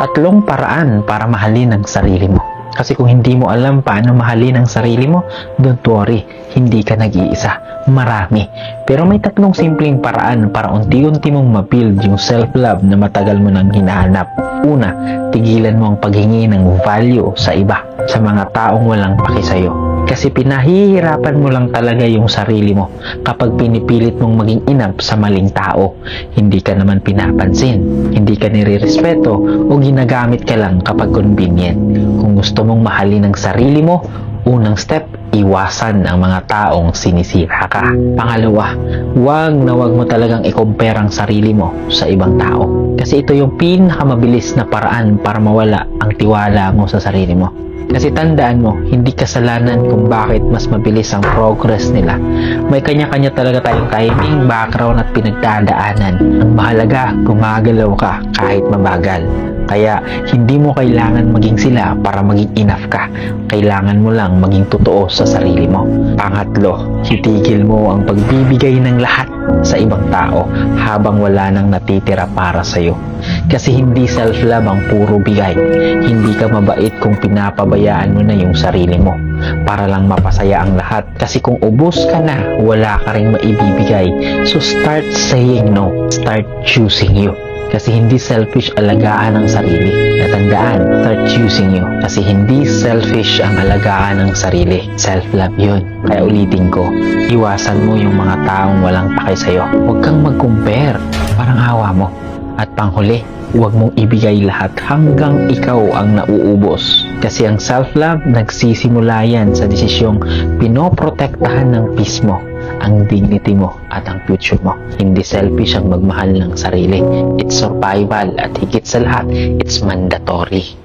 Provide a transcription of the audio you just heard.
Tatlong paraan para mahalin ang sarili mo. Kasi kung hindi mo alam paano mahalin ang sarili mo, don't worry, hindi ka nag-iisa. Marami. Pero may tatlong simpleng paraan para unti-unti mong ma-build yung self-love na matagal mo nang hinahanap. Una, tigilan mo ang paghingi ng value sa iba, sa mga taong walang paki sa'yo. Kasi pinahihirapan mo lang talaga yung sarili mo kapag pinipilit mong maging enough sa maling tao. Hindi ka naman pinapansin, hindi ka nire-respeto o ginagamit ka lang kapag convenient. Kung gusto mong mahalin ang sarili mo, unang step, iwasan ang mga taong sinisira ka. Pangalawa, wag mo talagang i-compare ang sarili mo sa ibang tao. Kasi ito yung pinakamabilis na paraan para mawala ang tiwala mo sa sarili mo. Kasi tandaan mo, hindi kasalanan kung bakit mas mabilis ang progress nila. May kanya-kanya talaga tayong timing, background at pinagdadaanan. Ang mahalaga, gumagalaw ka kahit mabagal. Kaya hindi mo kailangan maging sila para maging enough ka. Kailangan mo lang maging totoo sa sarili mo. Pangatlo, itigil mo ang pagbibigay ng lahat sa ibang tao habang wala nang natitira para sa'yo. Kasi hindi self-love ang puro bigay. Hindi ka mabait kung pinapabayaan mo na yung sarili mo para lang mapasaya ang lahat. Kasi kung ubos ka na, wala ka ring maibibigay. So start saying no. Start choosing you. Kasi hindi selfish alagaan ang sarili. Natandaan, start choosing you. Kasi hindi selfish ang alagaan ng sarili. Self-love yun. Kaya ulitin ko, iwasan mo yung mga taong walang pake sa'yo. Huwag kang mag-compare. Parang awa mo. At panghuli, huwag mong ibigay lahat hanggang ikaw ang nauubos. Kasi ang self-love, nagsisimula yan sa desisyong pinoprotektahan ng peace mo, ang dignity mo at ang future mo. Hindi selfish ang magmahal ng sarili. It's survival at higit sa lahat, it's mandatory.